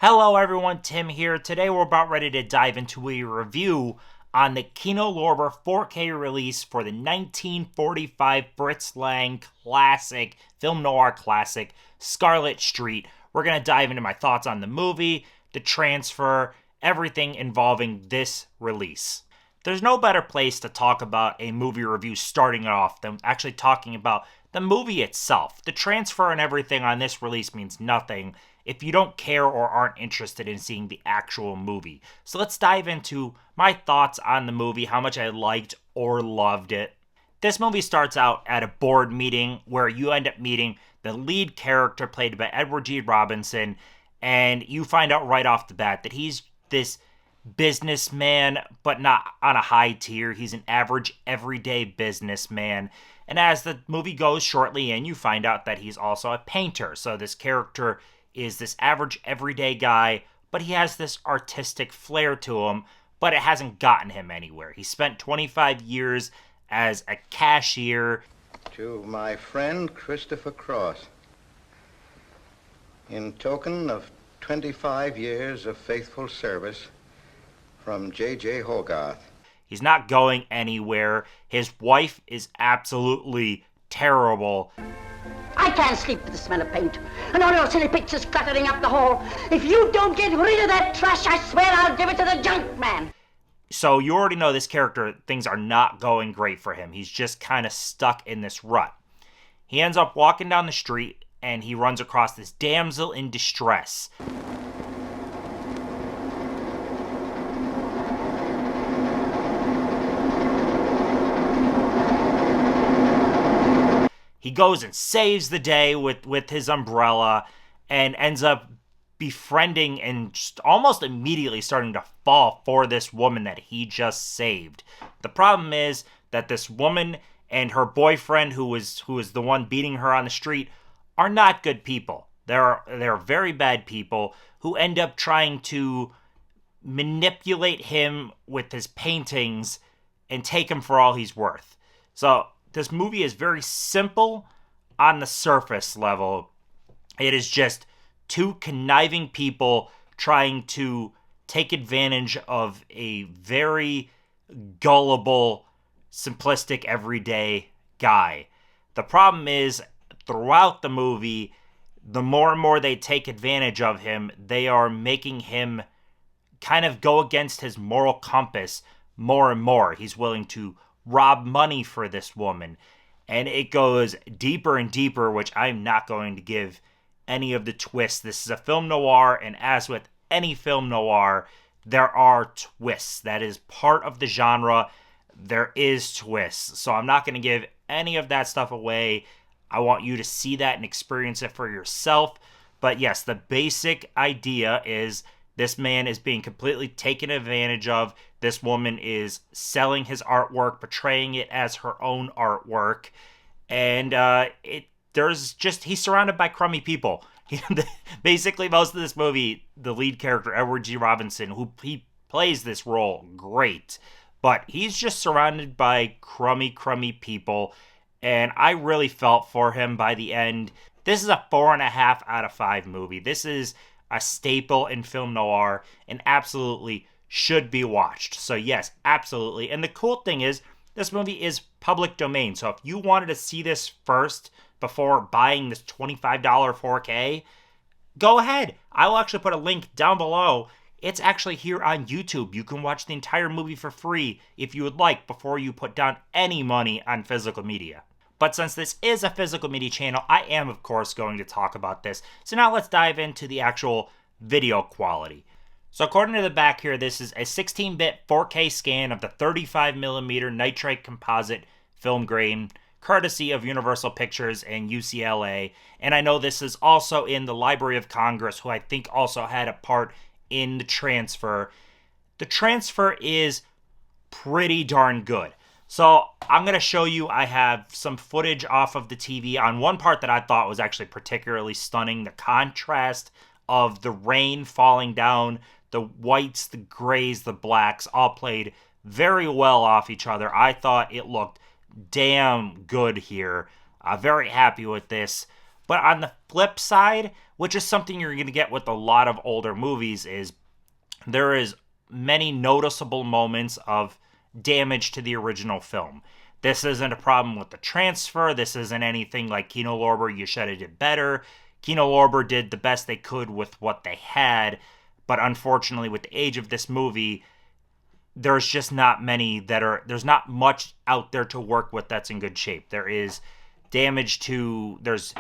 Hello everyone, Tim here. Today we're about ready to dive into a review on the Kino Lorber 4K release for the 1945 Fritz Lang classic, film noir classic, Scarlet Street. We're going to dive into my thoughts on the movie, the transfer, everything involving this release. There's no better place to talk about a movie review starting it off than actually talking about the movie itself. The transfer and everything on this release means nothing if you don't care or aren't interested in seeing the actual movie. So let's dive into my thoughts on the movie, how much I liked or loved it. This movie starts out at a board meeting where you end up meeting the lead character played by Edward G. Robinson, and you find out right off the bat that he's this businessman, but not on a high tier. He's an average, everyday businessman. And as the movie goes shortly in, you find out that he's also a painter. So this character is this average, everyday guy, but he has this artistic flair to him, but it hasn't gotten him anywhere. He spent 25 years as a cashier. To my friend Christopher Cross, in token of 25 years of faithful service, from J.J. Hogarth. He's not going anywhere. His wife is absolutely terrible. I can't sleep with the smell of paint and all your silly pictures cluttering up the hall. If you don't get rid of that trash, I swear I'll give it to the junk man. So you already know this character, things are not going great for him. He's just kind of stuck in this rut. He ends up walking down the street and he runs across this damsel in distress. He goes and saves the day with his umbrella and ends up befriending and just almost immediately starting to fall for this woman that he just saved. The problem is that this woman and her boyfriend, who is the one beating her on the street, are not good people. They're very bad people who end up trying to manipulate him with his paintings and take him for all he's worth. So this movie is very simple on the surface level. It is just two conniving people trying to take advantage of a very gullible, simplistic, everyday guy. The problem is, throughout the movie, the more and more they take advantage of him, they are making him kind of go against his moral compass more and more. He's willing to rob money for this woman. And it goes deeper and deeper, which I'm not going to give any of the twists. This is a film noir, and as with any film noir, there are twists. That is part of the genre. There is twists. So I'm not going to give any of that stuff away. I want you to see that and experience it for yourself. But yes, the basic idea is this man is being completely taken advantage of. This woman is selling his artwork, portraying it as her own artwork. And he's surrounded by crummy people. Basically, most of this movie, the lead character, Edward G. Robinson, he plays this role great. But he's just surrounded by crummy people. And I really felt for him by the end. This is a 4.5 out of 5 movie. This is a staple in film noir and absolutely should be watched. So yes, absolutely. And the cool thing is, this movie is public domain. So if you wanted to see this first before buying this $25 4K, go ahead. I will actually put a link down below. It's actually here on YouTube. You can watch the entire movie for free if you would like before you put down any money on physical media. But since this is a physical media channel, I am, of course, going to talk about this. So now let's dive into the actual video quality. So according to the back here, this is a 16-bit 4K scan of the 35mm nitride composite film grain, courtesy of Universal Pictures and UCLA. And I know this is also in the Library of Congress, who I think also had a part in the transfer. The transfer is pretty darn good. So I'm going to show you, I have some footage off of the TV on one part that I thought was actually particularly stunning. The contrast of the rain falling down, the whites, the grays, the blacks, all played very well off each other. I thought it looked damn good here. Very happy with this. But on the flip side, which is something you're going to get with a lot of older movies, is there is many noticeable moments of damage to the original film. This isn't a problem with the transfer. This isn't anything like Kino Lorber, you should have did better. Kino Lorber did the best they could with what they had, but unfortunately with the age of this movie, there's just not many there's not much out there to work with that's in good shape. There is damage to, there's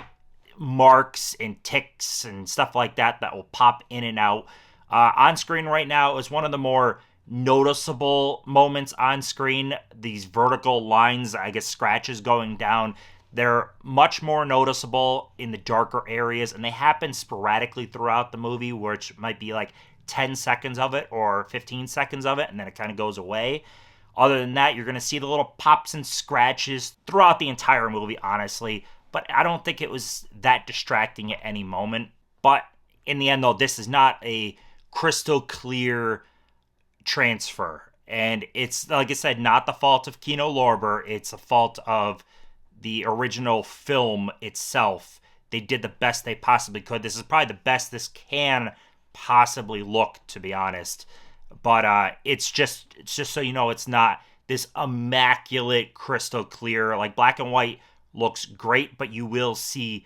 marks and ticks and stuff like that will pop in and out. On screen right now is one of the more noticeable moments on screen. These vertical lines, I guess scratches going down, they're much more noticeable in the darker areas, and they happen sporadically throughout the movie, which might be like 10 seconds of it or 15 seconds of it, and then it kind of goes away. Other than that, you're going to see the little pops and scratches throughout the entire movie, honestly, but I don't think it was that distracting at any moment. But in the end, though, this is not a crystal clear transfer, and it's, like I said, not the fault of Kino Lorber. It's a fault of the original film itself. They did the best they possibly could. This is probably the best this can possibly look, to be honest. But it's just so you know, it's not this immaculate crystal clear. Like, black and white looks great, but you will see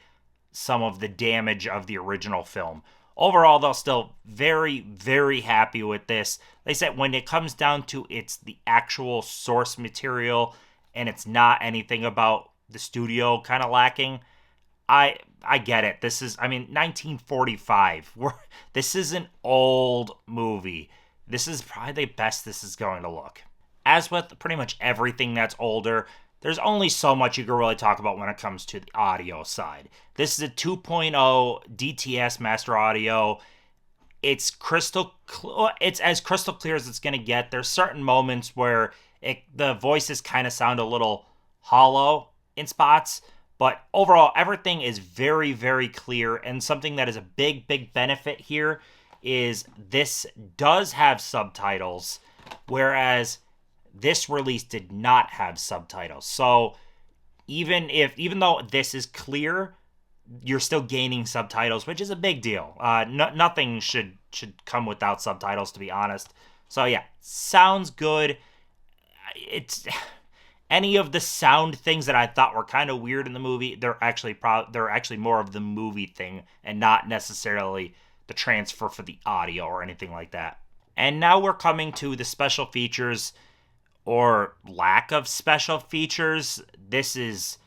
some of the damage of the original film. Overall, though, still very, very happy with this. They said when it comes down to it's the actual source material and it's not anything about the studio kind of lacking, I get it. This is, 1945. This is an old movie. This is probably the best this is going to look. As with pretty much everything that's older, there's only so much you can really talk about when it comes to the audio side. This is a 2.0 DTS Master Audio. It's it's as crystal clear as it's going to get. There's certain moments where the voices kind of sound a little hollow in spots, but overall, everything is very, very clear. And something that is a big, big benefit here is this does have subtitles, whereas this release did not have subtitles. So even though this is clear, you're still gaining subtitles, which is a big deal. Nothing should come without subtitles, to be honest. So yeah, sounds good. It's any of the sound things that I thought were kind of weird in the movie, they're actually more of the movie thing and not necessarily the transfer for the audio or anything like that. And now we're coming to the special features, or lack of special features. This is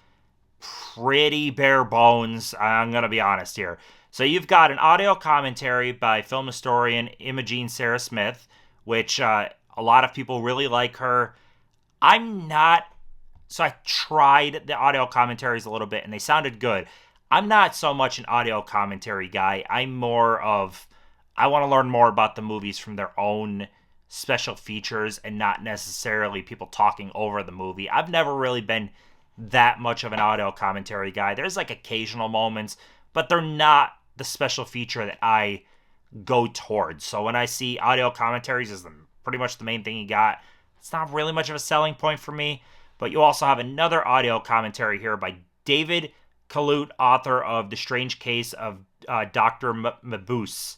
pretty bare bones, I'm going to be honest here. So you've got an audio commentary by film historian Imogene Sarah Smith, which a lot of people really like her. I'm not, so I tried the audio commentaries a little bit, and they sounded good. I'm not so much an audio commentary guy. I'm more of, I want to learn more about the movies from their own special features and not necessarily people talking over the movie. I've never really been that much of an audio commentary guy. There's like occasional moments, but they're not the special feature that I go towards. So when I see audio commentaries as pretty much the main thing you got, it's not really much of a selling point for me. But you also have another audio commentary here by David Kalut, author of The Strange Case of Dr. Mabuse.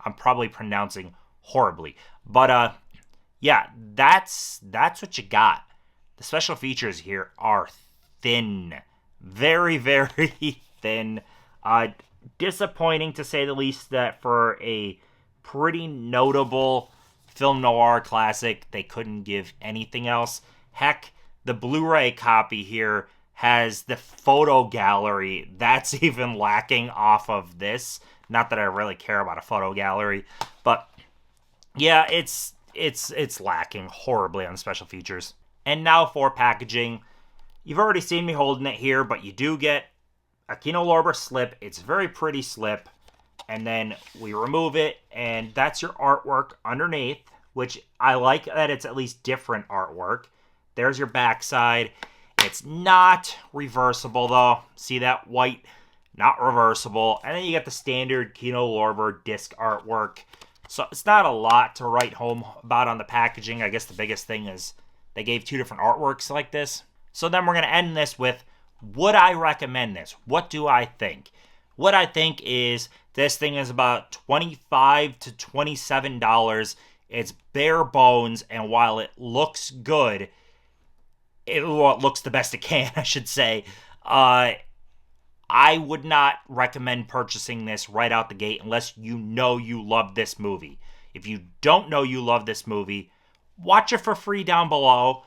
I'm probably pronouncing horribly. But yeah, that's what you got. The special features here are thin. Very, very thin. Disappointing, to say the least, that for a pretty notable film noir classic, they couldn't give anything else. Heck, the Blu-ray copy here has the photo gallery. That's even lacking off of this. Not that I really care about a photo gallery, but yeah, it's lacking horribly on special features. And now for packaging. You've already seen me holding it here, but you do get a Kino Lorber slip. It's a very pretty slip. And then we remove it, and that's your artwork underneath, which I like that it's at least different artwork. There's your backside. It's not reversible, though. See that white? Not reversible. And then you get the standard Kino Lorber disc artwork. So it's not a lot to write home about on the packaging. I guess the biggest thing is they gave two different artworks like this. So then we're going to end this with Would I recommend this? What do I think? What I think is this thing is about $25 to $27. It's bare bones, and while it looks good, it looks the best it can, I should say. I would not recommend purchasing this right out the gate unless you know you love this movie. If you don't know you love this movie, watch it for free down below.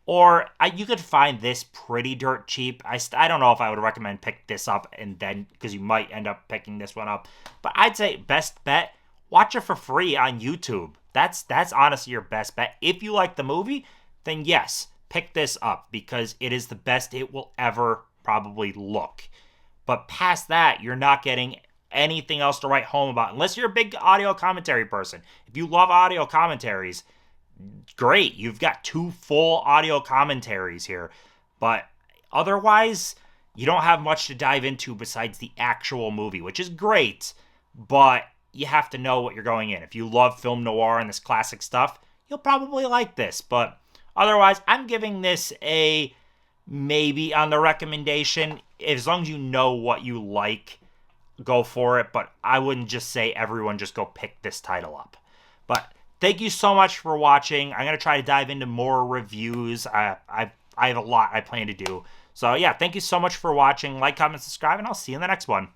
Or you could find this pretty dirt cheap. I don't know if I would recommend pick this up and then, because you might end up picking this one up. But I'd say best bet, watch it for free on YouTube. That's honestly your best bet. If you like the movie, then yes, pick this up because it is the best it will ever probably look. But past that, you're not getting anything else to write home about unless you're a big audio commentary person. If you love audio commentaries, great, you've got 2 full audio commentaries here, but otherwise you don't have much to dive into besides the actual movie, which is great, but you have to know what you're going in. If you love film noir and this classic stuff, you'll probably like this, but otherwise I'm giving this a maybe on the recommendation. As long as you know what you like, go for it, but I wouldn't just say everyone just go pick this title up. But thank you so much for watching. I'm going to try to dive into more reviews. I have a lot I plan to do. So yeah, thank you so much for watching. Like, comment, subscribe, and I'll see you in the next one.